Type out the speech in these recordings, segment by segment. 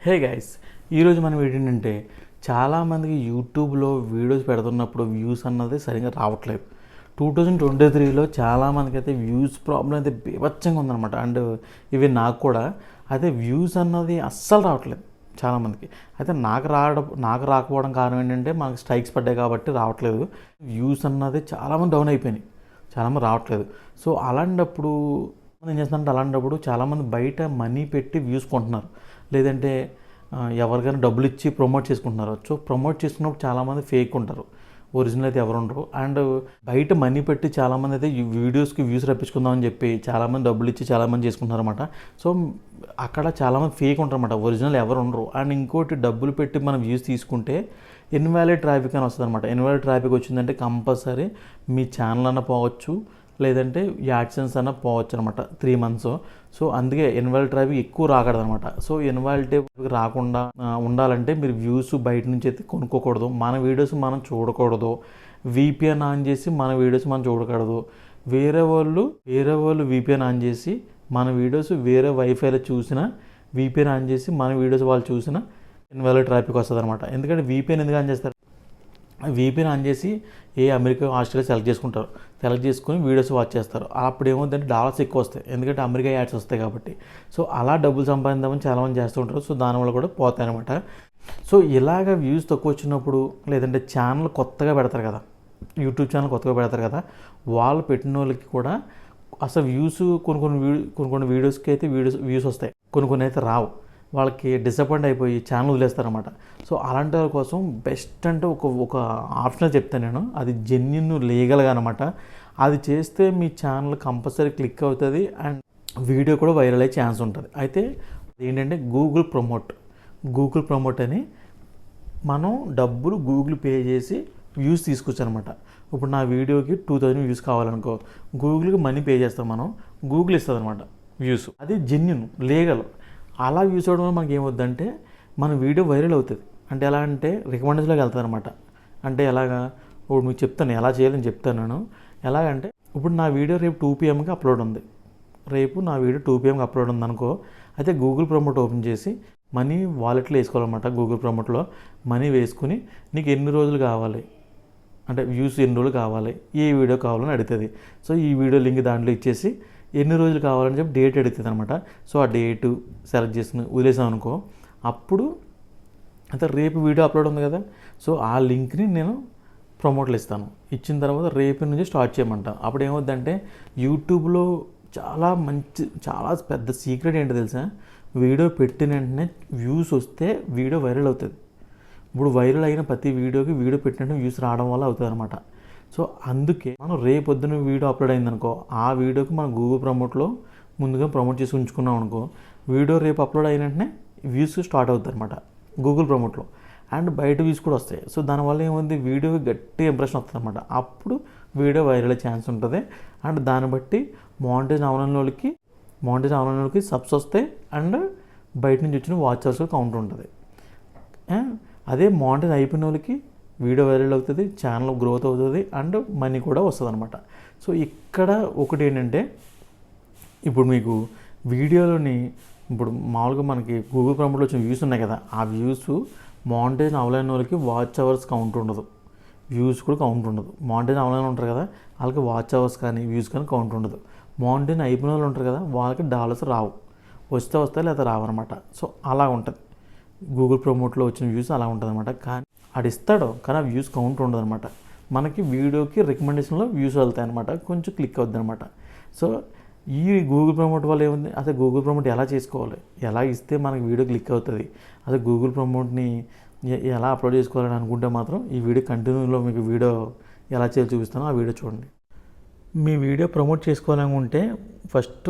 Hey guys, ఈరోజు మనం ఏంటంటే చాలామందికి యూట్యూబ్లో వీడియోస్ పెడుతున్నప్పుడు వ్యూస్ అన్నది సరిగ్గా రావట్లేదు. 2023లో చాలామందికి అయితే వ్యూస్ ప్రాబ్లం అయితే బీభత్సంగా ఉందన్నమాట. అండ్ ఇవి నాకు కూడా అయితే వ్యూస్ అన్నది అస్సలు రావట్లేదు చాలామందికి. అయితే నాకు రాకపోవడం కారణం ఏంటంటే మనకు స్ట్రైక్స్ పడ్డాయి కాబట్టి రావట్లేదు. వ్యూస్ అన్నది చాలామంది డౌన్ అయిపోయినాయి, చాలామంది రావట్లేదు. సో అలాంటప్పుడు ఏం చేస్తారంటే చాలామంది బయట మనీ పెట్టి వ్యూస్ కొంటున్నారు, లేదంటే ఎవరికైనా డబ్బులు ఇచ్చి ప్రమోట్ చేసుకుంటున్నారు. సో ప్రమోట్ చేసుకున్నప్పుడు చాలామంది ఫేక్ ఉంటారు, ఒరిజినల్ అయితే ఎవరు ఉండరు. అండ్ బయట మనీ పెట్టి చాలామంది అయితే ఈ వీడియోస్కి వ్యూస్ రప్పించుకుందామని చెప్పి చాలామంది డబ్బులు ఇచ్చి చాలామంది చేసుకుంటున్నారు అనమాట. సో అక్కడ చాలామంది ఫేక్ ఉంటారు అనమాట, ఒరిజినల్ ఎవరు ఉండరు. అండ్ ఇంకోటి, డబ్బులు పెట్టి మనం వ్యూస్ తీసుకుంటే ఇన్వాలిడ్ ట్రాఫిక్ అని వస్తుంది అనమాట. ఇన్వాలిడ్ ట్రాఫిక్ వచ్చిందంటే కంపల్సరీ మీ ఛానల్ అన్న పోవచ్చు, లేదంటే యాడ్సెన్స్ అన్న పోవచ్చు అనమాట 3 months. సో అందుకే ఇన్వాలిడ్ ట్రాఫిక్ ఎక్కువ రాకూడదు అనమాట. సో ఇన్వాలిడ్ రాకుండా ఉండాలంటే మీరు వ్యూస్ బయట నుంచి అయితే కొనుక్కోకూడదు, మన వీడియోస్ మనం చూడకూడదు, VPN ఆన్ చేసి మన వీడియోస్ మనం చూడకూడదు. వేరే వాళ్ళు VPN ఆన్ చేసి మన వీడియోస్ వేరే వైఫైలో చూసినా, VPN ఆన్ చేసి మన వీడియోస్ వాళ్ళు చూసినా ఇన్వాలిడ్ ట్రాఫిక్ వస్తుంది అనమాట. ఎందుకంటే VPN ఎందుకు ఆన్ చేస్తారు? VPN ఆన్ చేసి అమెరికా, ఆస్ట్రేలియా సెలెక్ట్ చేసుకుని వీడియోస్ వాచ్ చేస్తారు. అప్పుడు ఏమవుతుందంటే డాలర్స్ ఎక్కువ వస్తాయి, ఎందుకంటే అమెరికా యాడ్స్ వస్తాయి కాబట్టి. సో అలా డబ్బులు సంపాదిద్దామని చాలామంది చేస్తూ ఉంటారు. సో దానివల్ల కూడా పోతాయి అనమాట. సో ఇలాగ వ్యూస్ తక్కువ వచ్చినప్పుడు, లేదంటే ఛానల్ కొత్తగా పెడతారు కదా, యూట్యూబ్ ఛానల్ కొత్తగా పెడతారు కదా, వాళ్ళు పెట్టిన వాళ్ళకి కూడా అసలు వ్యూస్ కొన్ని వీడియోస్కి అయితే వ్యూస్ వస్తాయి, కొన్ని అయితే రావు. వాళ్ళకి డిసప్పాయింట్ అయిపోయి ఛానల్ వదిలేస్తారనమాట. సో అలాంటి వాళ్ళ కోసం బెస్ట్ అంటే ఒక ఆప్షన్ చెప్తాను నేను, అది జెన్యూన్ లీగల్గా అనమాట. అది చేస్తే మీ ఛానల్ కంపల్సరీ క్లిక్ అవుతుంది అండ్ వీడియో కూడా వైరల్ అయ్యే ఛాన్స్ ఉంటుంది. అయితే ఏంటంటే గూగుల్ ప్రమోట్ అని మనం డబ్బులు గూగుల్ పే చేసి వ్యూస్ తీసుకొచ్చు అనమాట. ఇప్పుడు నా వీడియోకి 2000 వ్యూస్ కావాలనుకో, గూగుల్కి మనీ పే చేస్తాం మనం, గూగుల్ ఇస్తుంది అనమాట వ్యూస్. అది జెన్యూన్, లీగల్. అలా వ్యూస్ అవ్వడం వల్ల మనకి ఏమవుద్దంటే మన వీడియో వైరల్ అవుతుంది. అంటే ఎలా అంటే రికమెండేషన్లోకి వెళ్తుంది అనమాట. అంటే ఎలాగా, ఇప్పుడు మీకు చెప్తాను ఎలా చేయాలని చెప్తాను నేను. ఎలాగంటే ఇప్పుడు నా వీడియో రేపు 2 PM అప్లోడ్ ఉంది, అనుకో. అయితే గూగుల్ ప్రమోట్ ఓపెన్ చేసి మనీ వాలెట్లో వేసుకోవాలన్నమాట. గూగుల్ ప్రమోట్లో మనీ వేసుకుని నీకు ఎన్ని రోజులు కావాలి, అంటే వ్యూస్ ఎన్ని రోజులు కావాలి, ఏ వీడియో కావాలని అడుగుతుంది. సో ఈ వీడియో లింక్ దాంట్లో ఇచ్చేసి ఎన్ని రోజులు కావాలని చెప్పి డేట్ అడుగుతుంది అనమాట. సో ఆ డేటు సెలెక్ట్ చేసుకుని వదిలేసాం అనుకో, అప్పుడు అయితే రేపు వీడియో అప్లోడ్ ఉంది కదా, సో ఆ లింక్ని నేను ప్రమోట్లు ఇస్తాను. ఇచ్చిన తర్వాత రేపు నుంచి స్టార్ట్ చేయమంటాను. అప్పుడు ఏమవుద్దంటే యూట్యూబ్లో చాలా పెద్ద సీక్రెట్ ఏంటో తెలుసా, వీడియో పెట్టిన వెంటనే వ్యూస్ వస్తే వీడియో వైరల్ అవుతుంది. ఇప్పుడు వైరల్ అయిన ప్రతి వీడియోకి వీడియో పెట్టినట్టు వ్యూస్ రావడం వల్ల అవుతుంది అనమాట. సో అందుకే మనం రేపొద్దున వీడియో అప్లోడ్ అయిందనుకో, ఆ వీడియోకి మనం గూగుల్ ప్రమోట్లో ముందుగా ప్రమోట్ చేసి ఉంచుకున్నాం అనుకో, వీడియో రేపు అప్లోడ్ అయిన వెంటనే వ్యూస్ స్టార్ట్ అవుతుంది అనమాట గూగుల్ ప్రమోట్లో. అండ్ బయట వ్యూస్ కూడా వస్తాయి. సో దానివల్ల ఏముంది, వీడియోకి గట్టి ఇంప్రెషన్ వస్తుంది అనమాట. అప్పుడు వీడియో వైరల్ అయ్యే ఛాన్స్ ఉంటుంది. అండ్ దాన్ని బట్టి మానిటైజ్ అవలేని వాళ్ళకి సబ్స్ వస్తాయి అండ్ బయట నుంచి వచ్చిన వాచ్ అవర్స్ కౌంట్ ఉంటుంది. అదే మానిటైజ్ అయిపోయిన వాళ్ళకి వీడియో వైరల్ అవుతుంది, ఛానల్ గ్రోత్ అవుతుంది అండ్ మనీ కూడా వస్తుంది అనమాట. సో ఇక్కడ ఒకటి ఏంటంటే, ఇప్పుడు మీకు వీడియోలోని ఇప్పుడు మామూలుగా మనకి గూగుల్ ప్రమోట్లో వచ్చిన వ్యూస్ ఉన్నాయి కదా, ఆ వ్యూస్ మానిటైజ్ అవలేని వాళ్ళకి వాచ్ అవర్స్ కౌంట్ ఉండదు, వ్యూస్ కూడా కౌంట్ ఉండదు. మానిటైజ్ అవలేని ఉంటారు కదా, వాళ్ళకి వాచ్ అవర్స్ కానీ వ్యూస్ కానీ కౌంట్ ఉండదు. మానిటైజ్ అయిపోయిన వాళ్ళు ఉంటారు కదా, వాళ్ళకి డాలర్స్ రావు, వస్తాయి లేదా రావన్నమాట. సో అలా ఉంటుంది గూగుల్ ప్రమోట్లో వచ్చిన వ్యూస్, అలా ఉంటుంది అనమాట. కానీ అది ఇస్తాడు కానీ ఆ వ్యూస్ కౌంట్ ఉండదు అనమాట. మనకి వీడియోకి రికమెండేషన్లో వ్యూస్ వెళ్తాయి అనమాట, కొంచెం క్లిక్ అవుద్ది అనమాట. సో ఈ గూగుల్ ప్రమోట్ వల్ల ఏముంది, అసలు గూగుల్ ప్రమోట్ ఎలా చేసుకోవాలి, ఎలా ఇస్తే మనకి వీడియో క్లిక్ అవుతుంది, అసలు గూగుల్ ప్రమోట్ని ఎలా అప్లోడ్ చేసుకోవాలని అనుకుంటే మాత్రం ఈ వీడియో కంటిన్యూలో మీకు వీడియో ఎలా చేయాలో చూపిస్తానో ఆ వీడియో చూడండి. మీ వీడియో ప్రమోట్ చేసుకోవాలనుకుంటే ఫస్ట్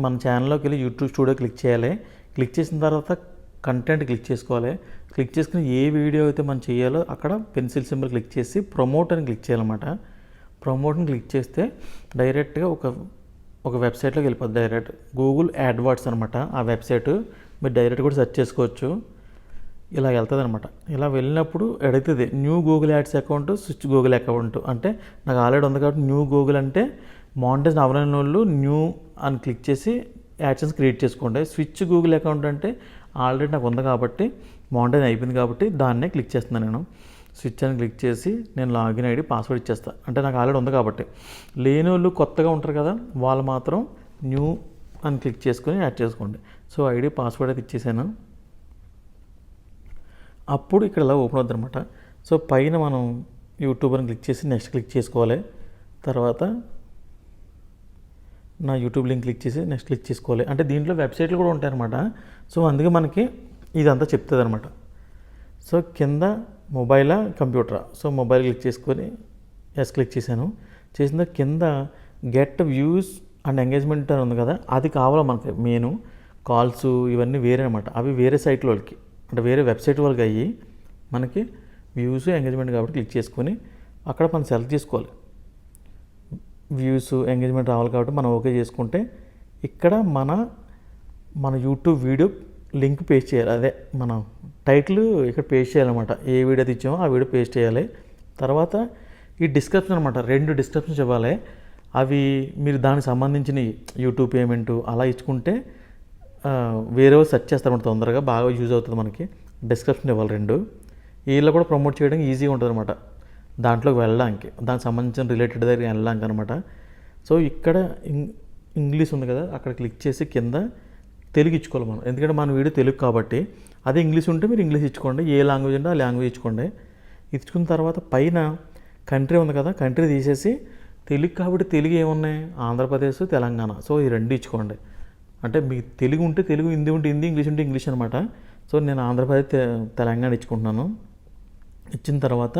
మన ఛానల్లోకి వెళ్ళి యూట్యూబ్ స్టూడియో క్లిక్ చేయాలి. క్లిక్ చేసిన తర్వాత కంటెంట్ క్లిక్ చేసుకోవాలి. క్లిక్ చేసుకుని ఏ వీడియో అయితే మనం చేయాలో అక్కడ పెన్సిల్ సింబల్ క్లిక్ చేసి ప్రమోట్ అని క్లిక్ చేయాలన్నమాట. ప్రమోట్ని క్లిక్ చేస్తే డైరెక్ట్గా ఒక వెబ్సైట్లోకి వెళ్ళిపోద్ది. డైరెక్ట్ గూగుల్ యాడ్వర్డ్స్ అనమాట ఆ వెబ్సైట్. మీరు డైరెక్ట్ కూడా సెర్చ్ చేసుకోవచ్చు. ఇలా వెళ్తుంది అనమాట. ఇలా వెళ్ళినప్పుడు అడుగుతుంది new Google ads account, switch Google account. అంటే నాకు ఆల్రెడీ ఉంది కాబట్టి న్యూ గూగుల్ అంటే మానిటైజ్ అవ్వలేని వాళ్ళు న్యూ అని క్లిక్ చేసి యాడ్సెన్స్ క్రియేట్ చేసుకోండి. స్విచ్ గూగుల్ అకౌంట్ అంటే ఆల్రెడీ నాకు ఉంది కాబట్టి మానిటైజ్ అయిపోయింది కాబట్టి దాన్నే క్లిక్ చేస్తున్నాను. నేను స్విచ్ అని క్లిక్ చేసి నేను లాగిన్ ఐడి పాస్వర్డ్ ఇచ్చేస్తాను. అంటే నాకు ఆల్రెడీ ఉంది కాబట్టి. లేని వాళ్ళు కొత్తగా ఉంటారు కదా, వాళ్ళు మాత్రం న్యూ అని క్లిక్ చేసుకొని యాడ్ చేసుకోండి. సో ఐడి పాస్వర్డ్ అయితే ఇచ్చేసాను. అప్పుడు ఇక్కడ ఇలా ఓపెన్ అవుతుంది అనమాట. సో పైన మనం యూట్యూబ్ అని క్లిక్ చేసి నెక్స్ట్ క్లిక్ చేసుకోవాలి. తర్వాత నా యూట్యూబ్ లింక్ క్లిక్ చేసి నెక్స్ట్ క్లిక్ చేసుకోవాలి. అంటే దీంట్లో వెబ్సైట్లు కూడా ఉంటాయన్నమాట. సో అందుకే మనకి ఇదంతా చెప్తుంది అనమాట. సో కింద మొబైలా కంప్యూటరా, సో మొబైల్ క్లిక్ చేసుకొని ఎస్ క్లిక్ చేశాను. చేసిన కింద గెట్ వ్యూస్ అండ్ ఎంగేజ్మెంట్ అని ఉంది కదా, అది కావాలా మనకి. మెయిన్ కాల్స్ ఇవన్నీ వేరే అనమాట. అవి వేరే సైట్ వాళ్ళకి, అంటే వేరే వెబ్సైట్ వాళ్ళకి అయ్యి మనకి వ్యూస్ ఎంగేజ్మెంట్ కాబట్టి క్లిక్ చేసుకొని అక్కడ మనం సెలెక్ట్ చేసుకోవాలి. వ్యూస్ ఎంగేజ్మెంట్ రావాలి కాబట్టి మనం ఓకే చేసుకుంటే ఇక్కడ మన యూట్యూబ్ వీడియో లింక్ పేస్ట్ చేయాలి. అదే మన టైటిల్ ఇక్కడ పేస్ట్ చేయాలన్నమాట. ఏ వీడియో ఇచ్చామో ఆ వీడియో పేస్ట్ చేయాలి. తర్వాత ఈ డిస్క్రిప్షన్ అనమాట, 2 డిస్క్రిప్షన్స్ ఇవ్వాలి. అవి మీరు దానికి సంబంధించిన యూట్యూబ్ పేమెంట్ అలా ఇచ్చుకుంటే వేరే సెర్చ్ చేస్తారన్నమాట, తొందరగా బాగా యూజ్ అవుతుంది మనకి. డిస్క్రిప్షన్ ఇవ్వాలి 2. వీళ్ళు కూడా ప్రమోట్ చేయడానికి ఈజీగా ఉంటుంది అనమాట, దాంట్లోకి వెళ్ళడానికి, దానికి సంబంధించిన రిలేటెడ్ దగ్గరికి వెళ్ళడానికి అనమాట. సో ఇక్కడ ఇంగ్లీష్ ఉంది కదా, అక్కడ క్లిక్ చేసి కింద తెలుగు ఇచ్చుకోవాలి మనం, ఎందుకంటే మన వీడియో తెలుగు కాబట్టి. అదే ఇంగ్లీష్ ఉంటే మీరు ఇంగ్లీష్ ఇచ్చుకోండి, ఏ లాంగ్వేజ్ ఉంటే ఆ లాంగ్వేజ్ ఇచ్చుకోండి. ఇచ్చుకున్న తర్వాత పైన కంట్రీ ఉంది కదా, కంట్రీ తీసేసి తెలుగు కాబట్టి తెలుగు ఏమున్నాయి, ఆంధ్రప్రదేశ్, తెలంగాణ. సో ఈ 2 ఇచ్చుకోండి. అంటే మీకు తెలుగు ఉంటే తెలుగు, హిందీ ఉంటే హిందీ, ఇంగ్లీష్ ఉంటే ఇంగ్లీష్ అనమాట. సో నేను ఆంధ్రప్రదేశ్, తెలంగాణ ఇచ్చుకుంటున్నాను. ఇచ్చిన తర్వాత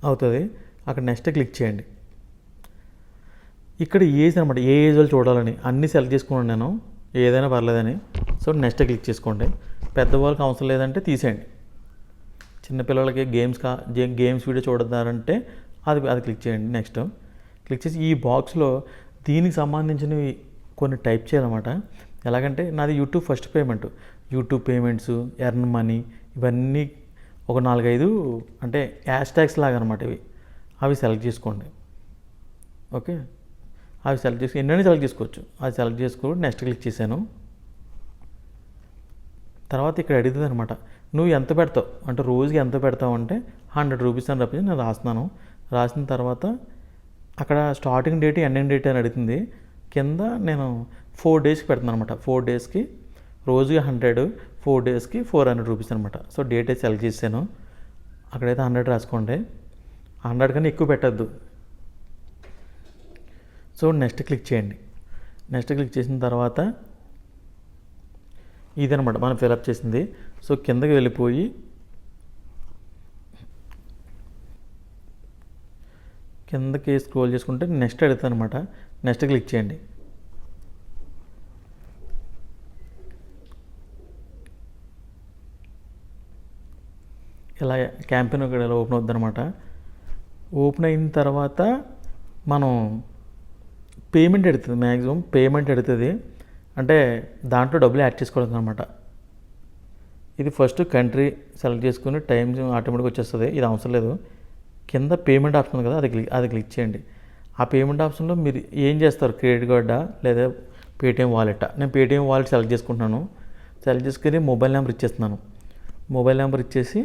అవుతుంది. అక్కడ నెక్స్ట్ క్లిక్ చేయండి. ఇక్కడ ఏజ్ అనమాట, ఏ ఏజ్ వాళ్ళు చూడాలని అన్నీ సెలెక్ట్ చేసుకున్నాను నేను, ఏదైనా పర్లేదని. సో నెక్స్ట్ క్లిక్ చేసుకోండి. పెద్దవాళ్ళకి అవసరం లేదంటే తీసేయండి. చిన్నపిల్లలకి గేమ్స్ వీడియో చూడతారంటే అది క్లిక్ చేయండి. నెక్స్ట్ క్లిక్ చేసి ఈ బాక్స్లో దీనికి సంబంధించినవి కొన్ని టైప్ చేయాలన్నమాట. ఎలాగంటే నాది YouTube first payment, YouTube payments, earn money, ఇవన్నీ ఒక 4-5 అంటే హ్యాష్ ట్యాగ్స్ లాగా అనమాట ఇవి. అవి సెలెక్ట్ చేసుకోండి. ఓకే, అవి సెలెక్ట్ చేసుకుని ఎన్నైనా సెలెక్ట్ చేసుకోవచ్చు. అది సెలెక్ట్ చేసుకుని నెక్స్ట్ క్లిక్ చేశాను. తర్వాత ఇక్కడ అడుగుతుంది అనమాట, నువ్వు ఎంత పెడతావు అంటే రోజుకి ఎంత పెడతావు అంటే 100 రూపీస్ అని రప్పించి నేను రాస్తున్నాను. రాసిన తర్వాత అక్కడ స్టార్టింగ్ డేట్ ఎండింగ్ డేట్ అని అడుగుతుంది. కింద నేను 4 డేస్కి పెడుతున్నాను అనమాట. 4 డేస్కి రోజుకి 100, 4 డేస్కి 400 రూపీస్ అనమాట. సో డేట్ అయితే సెలెక్ట్ చేశాను. అక్కడైతే 100 రాసుకోండి, 100 కన్నా ఎక్కువ పెట్టద్దు. సో నెక్స్ట్ క్లిక్ చేయండి. నెక్స్ట్ క్లిక్ చేసిన తర్వాత ఇదనమాట మనం ఫిలప్ చేసింది. సో కిందకి వెళ్ళిపోయి కిందకి స్క్రోల్ చేసుకుంటే నెక్స్ట్ అడుగుతుంది అనమాట. నెక్స్ట్ క్లిక్ చేయండి. ఇలా క్యాంపెయిన్ ఇక్కడ ఇలా ఓపెన్ అవుతుంది అనమాట. ఓపెన్ అయిన తర్వాత మనం పేమెంట్ ఎడుతుంది, మ్యాక్సిమం పేమెంట్ ఎడుతుంది. అంటే దాంట్లో డబ్బులు యాడ్ చేసుకోవడం అనమాట. ఇది ఫస్ట్ కంట్రీ సెలెక్ట్ చేసుకుని టైం ఆటోమేటిక్గా వచ్చేస్తుంది, ఇది అవసరం లేదు. కింద పేమెంట్ ఆప్షన్ ఉంది కదా, అది క్లిక్ చేయండి. ఆ పేమెంట్ ఆప్షన్లో మీరు ఏం చేస్తారు, క్రెడిట్ కార్డా లేదా పేటిఎం వాలెట్టా. నేను పేటిఎం వాలెట్ సెలెక్ట్ చేసుకుంటున్నాను. సెలెక్ట్ చేసుకుని మొబైల్ నెంబర్ ఇచ్చేస్తున్నాను. మొబైల్ నెంబర్ ఇచ్చేసి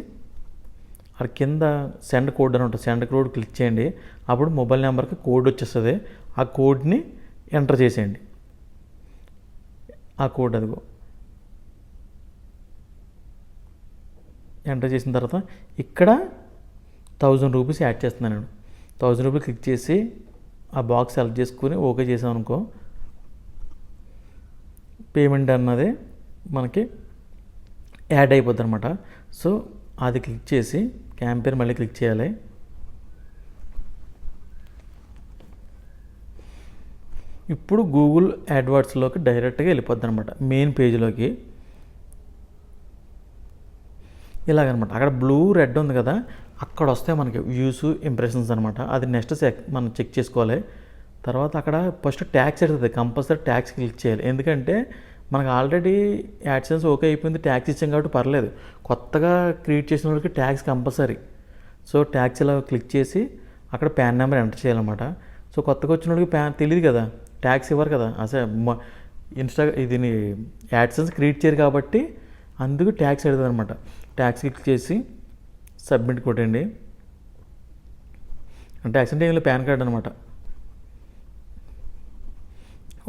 అక్కడ కింద సెండ్ కోడ్ అని ఉంటుంది, సెండ్ కోడ్ క్లిక్ చేయండి. అప్పుడు మొబైల్ నెంబర్కి కోడ్ వచ్చేస్తుంది. ఆ కోడ్ని ఎంటర్ చేసేయండి. ఆ కోడ్ అదిగో ఎంటర్ చేసిన తర్వాత ఇక్కడ 1000 రూపీస్ యాడ్ చేస్తున్నాను నేను. 1000 రూపీస్ క్లిక్ చేసి ఆ బాక్స్ సెలెక్ట్ చేసుకుని ఓకే చేసాం అనుకో, పేమెంట్ అన్నది మనకి యాడ్ అయిపోద్ది అనమాట. సో అది క్లిక్ చేసి క్యాంపెయిన్ మళ్ళీ క్లిక్ చేయాలి. ఇప్పుడు గూగుల్ యాడ్వర్డ్స్లోకి డైరెక్ట్గా వెళ్ళిపోద్ది అనమాట, మెయిన్ పేజ్లోకి. ఇలాగనమాట. అక్కడ బ్లూ రెడ్ ఉంది కదా, అక్కడ వస్తే మనకి వ్యూస్ ఇంప్రెషన్స్ అనమాట. అది నెక్స్ట్ మనం చెక్ చేసుకోవాలి. తర్వాత అక్కడ ఫస్ట్ ట్యాక్స్ ఎడుతుంది, కంపల్సరీ ట్యాక్స్ క్లిక్ చేయాలి. ఎందుకంటే మనకు ఆల్రెడీ యాడ్సెన్స్ ఓకే అయిపోయింది, ట్యాక్స్ ఇచ్చాం కాబట్టి పర్లేదు. కొత్తగా క్రియేట్ చేసిన వాళ్ళకి ట్యాక్స్ కంపల్సరీ. సో ట్యాక్స్ ఇలా క్లిక్ చేసి అక్కడ పాన్ నెంబర్ ఎంటర్ చేయాలన్నమాట. సో కొత్తగా వచ్చిన వాళ్ళకి తెలియదు కదా, ట్యాక్స్ ఇవ్వరు కదా, అసలు ఇది యాడ్సెన్స్ క్రియేట్ చేయరు కాబట్టి అందుకు ట్యాక్స్ అడుగుతుంది అనమాట. ట్యాక్స్ క్లిక్ చేసి సబ్మిట్ కొట్టండి. ట్యాక్స్ అంటే ఏమి పాన్ కార్డ్ అనమాట.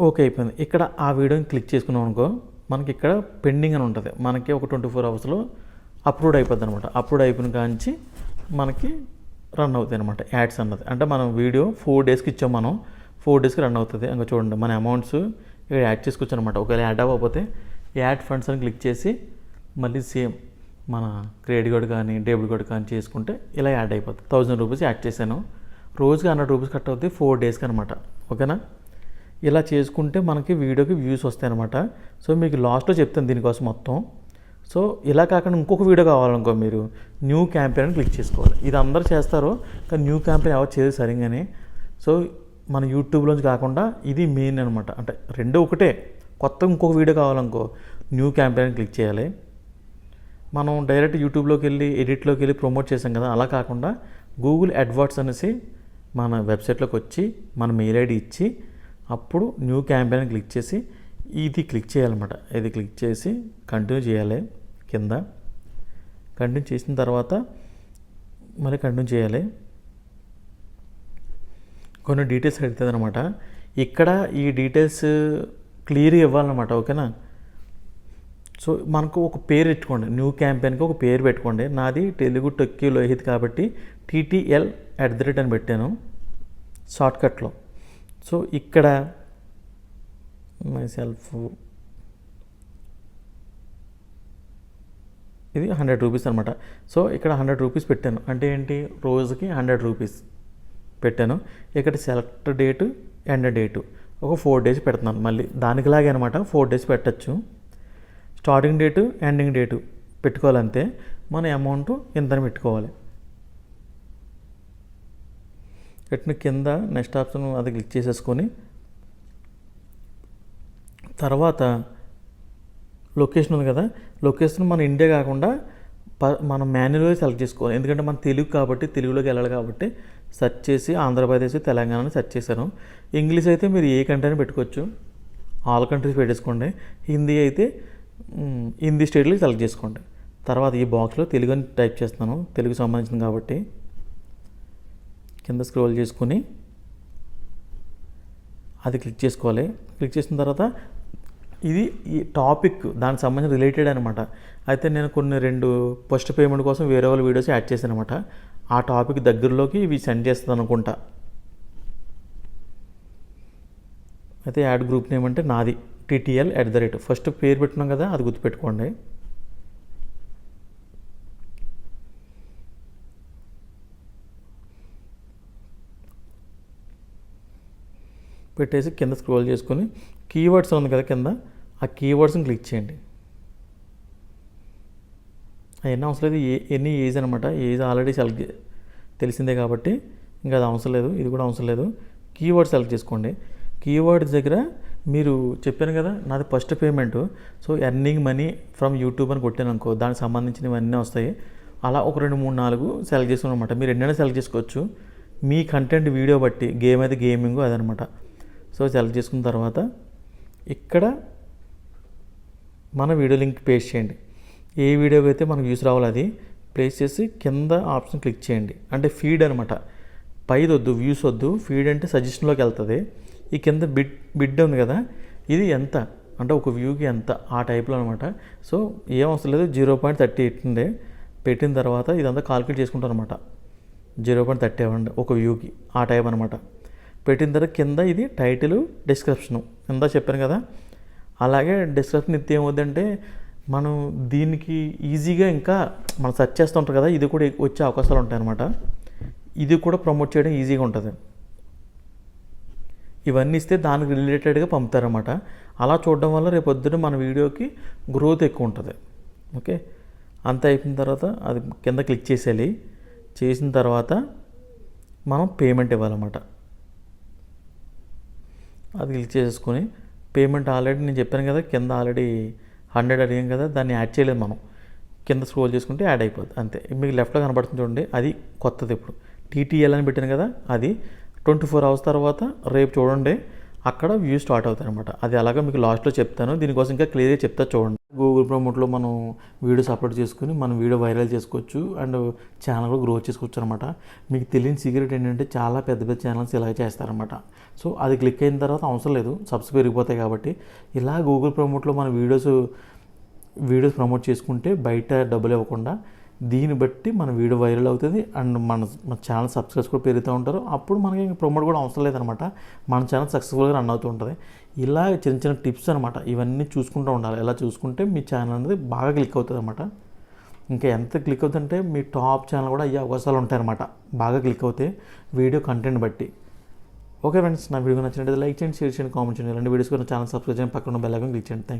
ఓకే అయిపోయింది. ఇక్కడ ఆ వీడియోని క్లిక్ చేసుకున్నాం అనుకో, మనకి ఇక్కడ పెండింగ్ అని ఉంటుంది. మనకి ఒక 24 అవర్స్లో అప్లోడ్ అయిపోద్ది అనమాట. అప్లోడ్ అయిపోయిన కాంచి మనకి రన్ అవుతాయి అనమాట యాడ్స్ అన్నది. అంటే మనం వీడియో 4 డేస్కి ఇచ్చాం, మనం 4 డేస్కి రన్ అవుతుంది. ఇంకా చూడండి మన అమౌంట్స్ ఇక్కడ యాడ్ చేసుకోవచ్చు అనమాట. ఒకవేళ యాడ్ అవ్వకపోతే యాడ్ ఫండ్స్ అని క్లిక్ చేసి మళ్ళీ సేమ్ మన క్రెడిట్ కార్డ్ కానీ డెబిట్ కార్డ్ కానీ చేసుకుంటే ఇలా యాడ్ అయిపోతుంది. 1000 రూపీస్ యాడ్ చేశాను. రోజుకి 100 రూపీస్ కట్ అవుతుంది 4 డేస్కి అనమాట. ఓకేనా? ఇలా చేసుకుంటే మనకి వీడియోకి వ్యూస్ వస్తాయి అనమాట. సో మీకు లాస్ట్లో చెప్తాను దీనికోసం మొత్తం. సో ఇలా కాకుండా ఇంకొక వీడియో కావాలనుకో, మీరు న్యూ క్యాంపెయిన్ అని క్లిక్ చేసుకోవాలి. ఇది అందరూ చేస్తారు కానీ న్యూ క్యాంపెయిన్ ఎవరు చేయరు సరిగ్గానే. సో మన యూట్యూబ్లోంచి కాకుండా ఇది మెయిన్ అనమాట. అంటే రెండు ఒకటే. కొత్తగా ఇంకొక వీడియో కావాలనుకో న్యూ క్యాంపెయిన్ క్లిక్ చేయాలి. మనం డైరెక్ట్ యూట్యూబ్లోకి వెళ్ళి ఎడిట్లోకి వెళ్ళి ప్రమోట్ చేసాం కదా, అలా కాకుండా గూగుల్ అడ్వర్డ్స్ అనేసి మన వెబ్సైట్లోకి వచ్చి మన మెయిల్ ఐడి ఇచ్చి అప్పుడు న్యూ క్యాంపెయిన్ క్లిక్ చేసి ఇది క్లిక్ చేయాలన్నమాట. ఇది క్లిక్ చేసి కంటిన్యూ చేయాలి. కింద కంటిన్యూ చేసిన తర్వాత మళ్ళీ కంటిన్యూ చేయాలి. కొన్ని డీటెయిల్స్ అడుగుతుంది అనమాట. ఇక్కడ ఈ డీటెయిల్స్ క్లియర్గా ఇవ్వాలన్నమాట. ఓకేనా? సో మనకు ఒక పేరు పెట్టుకోండి. న్యూ క్యాంపెయిన్కి ఒక పేరు పెట్టుకోండి. నాది తెలుగు టెక్కీ లోహిత్ కాబట్టి TTL @ అని పెట్టాను షార్ట్కట్లో. సో ఇక్కడ మైసెల్ఫ్ ఇది 100 రూపీస్ అనమాట. సో ఇక్కడ 100 రూపీస్ పెట్టాను. అంటే ఏంటి, రోజుకి 100 రూపీస్ పెట్టాను. ఇక్కడ సెలెక్ట్ డేటు ఎండ్ డేటు ఒక 4 డేస్ పెడుతున్నాను. మళ్ళీ దానికిలాగే అనమాట 4 డేస్ పెట్టచ్చు. స్టార్టింగ్ డేటు ఎండింగ్ డేటు పెట్టుకోవాలంతే. మన అమౌంట్ ఇంతని పెట్టుకోవాలి. పెట్టిన కింద నెక్స్ట్ ఆప్షన్ అది క్లిక్ చేసేసుకొని తర్వాత లొకేషన్ ఉంది కదా, లొకేషన్ మన ఇండియా కాకుండా మనం మాన్యువల్గా సెలెక్ట్ చేసుకోవాలి. ఎందుకంటే మన తెలుగు కాబట్టి తెలుగులోకి వెళ్ళాలి కాబట్టి సెర్చ్ చేసి ఆంధ్రప్రదేశ్ తెలంగాణ సెర్చ్ చేశాను. ఇంగ్లీష్ అయితే మీరు ఏ కంట్రీ అయినా పెట్టుకోవచ్చు, ఆల్ కంట్రీస్ పెట్టేసుకోండి. హిందీ అయితే హిందీ స్టేట్లో సెలెక్ట్ చేసుకోండి. తర్వాత ఈ బాక్స్లో తెలుగు అని టైప్ చేస్తున్నాను, తెలుగు సంబంధించింది కాబట్టి. కింద స్క్రోల్ చేసుకుని అది క్లిక్ చేసుకోవాలి. క్లిక్ చేసిన తర్వాత ఇది ఈ టాపిక్ దానికి సంబంధించిన రిలేటెడ్ అనమాట. అయితే నేను కొన్ని 2 ఫస్ట్ పేమెంట్ కోసం వేరే వాళ్ళ వీడియోస్ యాడ్ చేశాను అనమాట. ఆ టాపిక్ దగ్గరలోకి ఇవి సెండ్ చేస్తుంది అనుకుంటా. అయితే యాడ్ గ్రూప్ నేమ్ అంటే నాది TTL @ ఫస్ట్ పేరు పెట్టున్నాం కదా, అది గుర్తుపెట్టుకోండి. పెట్టేసి కింద స్క్రోల్ చేసుకొని కీవర్డ్స్ ఉంది కదా కింద, ఆ కీవర్డ్స్ని క్లిక్ చేయండి. అవన్నీ అవసరం లేదు. ఎనీ ఏజ్ అనమాట. ఏజ్ ఆల్రెడీ తెలిసిందే కాబట్టి ఇంకా అది అవసరం లేదు. ఇది కూడా అవసరం లేదు. కీవర్డ్ సెలెక్ట్ చేసుకోండి. కీవర్డ్స్ దగ్గర మీరు చెప్పాను కదా నాది first payment. So earning money from YouTube అని కొట్టాను అనుకో, దానికి సంబంధించినవన్నీ వస్తాయి. అలా ఒక 2, 3, 4 సెలెక్ట్ చేసుకోండి అనమాట. మీరు ఎన్నైనా సెలెక్ట్ చేసుకోవచ్చు మీ కంటెంట్ వీడియో బట్టి. గేమ్ అయితే గేమింగ్ అదనమాట. సో సెలెక్ట్ చేసుకున్న తర్వాత ఇక్కడ మన వీడియో లింక్ పేస్ట్ చేయండి. ఏ వీడియోకి అయితే మనకు వ్యూస్ రావాలో అది ప్లేస్ చేసి కింద ఆప్షన్ క్లిక్ చేయండి. అంటే ఫీడ్ అనమాట. పైది వద్దు, వ్యూస్ వద్దు. ఫీడ్ అంటే సజెషన్లోకి వెళ్తుంది. ఈ కింద బిడ్ ఉంది కదా, ఇది ఎంత అంటే ఒక వ్యూకి ఎంత ఆ టైప్లో అనమాట. సో ఏం అవసరం లేదు, 0.38 ఉండే పెట్టిన తర్వాత ఇదంతా కాల్కులేట్ చేసుకుంటారు అనమాట. 0.30 అవ్వండి ఒక వ్యూకి ఆ టైప్ అనమాట. పెట్టిన తర్వాత కింద ఇది టైటిల్ డిస్క్రిప్షను కింద చెప్పాను కదా, అలాగే డిస్క్రిప్షన్ ఇస్తే ఏమవుతుందంటే మనం దీనికి ఈజీగా ఇంకా మనం సెర్చ్ చేస్తూ ఉంటాం కదా, ఇది కూడా వచ్చే అవకాశాలు ఉంటాయి అన్నమాట. ఇది కూడా ప్రమోట్ చేయడం ఈజీగా ఉంటుంది. ఇవన్నీ ఇస్తే దానికి రిలేటెడ్గా పంపుతారన్నమాట. అలా చూడడం వల్ల రేపు పొద్దున్న మన వీడియోకి గ్రోత్ ఎక్కువ ఉంటుంది. ఓకే, అంత అయిపోయిన తర్వాత అది కింద క్లిక్ చేసేయాలి. చేసిన తర్వాత మనం పేమెంట్ ఇవ్వాలన్నమాట. అది క్లిక్ చేసుకొని పేమెంట్ ఆల్రెడీ నేను చెప్పాను కదా, కింద ఆల్రెడీ 100 అడిగాం కదా, దాన్ని యాడ్ చేయలేదు మనం. కింద స్క్రోల్ చేసుకుంటే యాడ్ అయిపోద్ది అంతే. మీకు లెఫ్ట్లో కనబడుతుంది చూడండి, అది కొత్తది. ఇప్పుడు TTL అని పెట్టాను కదా, అది 24 అవర్స్ తర్వాత రేపు చూడండి అక్కడ వ్యూ స్టార్ట్ అవుతాయి అనమాట. అది అలాగా మీకు లాస్ట్లో చెప్తాను. దీనికోసం ఇంకా క్లియర్గా చెప్తా చూడండి. గూగుల్ ప్రమోట్లో మనం వీడియోస్ అప్లోడ్ చేసుకుని మనం వీడియో వైరల్ చేసుకోవచ్చు అండ్ ఛానల్ కూడా గ్రో చేసుకోవచ్చు అనమాట. మీకు తెలియని సీక్రెట్ ఏంటంటే చాలా పెద్ద పెద్ద ఛానల్స్ ఇలా చేస్తారనమాట. సో అది క్లిక్ అయిన తర్వాత అవసరం లేదు, సబ్స్ పెరిగిపోతాయి కాబట్టి. ఇలా గూగుల్ ప్రమోట్లో మన వీడియోస్ ప్రమోట్ చేసుకుంటే బయట డబ్బులు ఇవ్వకుండా దీన్ని బట్టి మన వీడియో వైరల్ అవుతుంది అండ్ మన ఛానల్ సబ్స్క్రైబ్స్ కూడా పెరుగుతూ ఉంటారు. అప్పుడు మనకి ప్రమోట్ కూడా అవసరం లేదనమాట. మన ఛానల్ సక్సెస్ఫుల్గా రన్ అవుతూ ఉంటుంది. ఇలా చిన్న చిన్న టిప్స్ అనమాట. ఇవన్నీ చూసుకుంటూ ఉండాలి. ఇలా చూసుకుంటే మీ ఛానల్ అనేది బాగా క్లిక్ అవుతుంది అనమాట. ఇంకా ఎంత క్లిక్ అవుతుందంటే మీ టాప్ ఛానల్ కూడా అయ్యే అవకాశాలు ఉంటాయన్నమాట, బాగా క్లిక్ అవుతాయి వీడియో కంటెంట్ బట్టి. ఓకే ఫ్రెండ్స్, నా వీడియో నచ్చినట్లయితే లైక్ చేయండి, షేర్ చేయండి, కామెంట్ చేయండి. ఇలాంటి వీడియోస్ కూడా ఛానల్ సబ్స్క్రైబ్ చేయండి, పక్కన బెల్ ఐకాన్ క్లిక్ చేయండి. Thank you.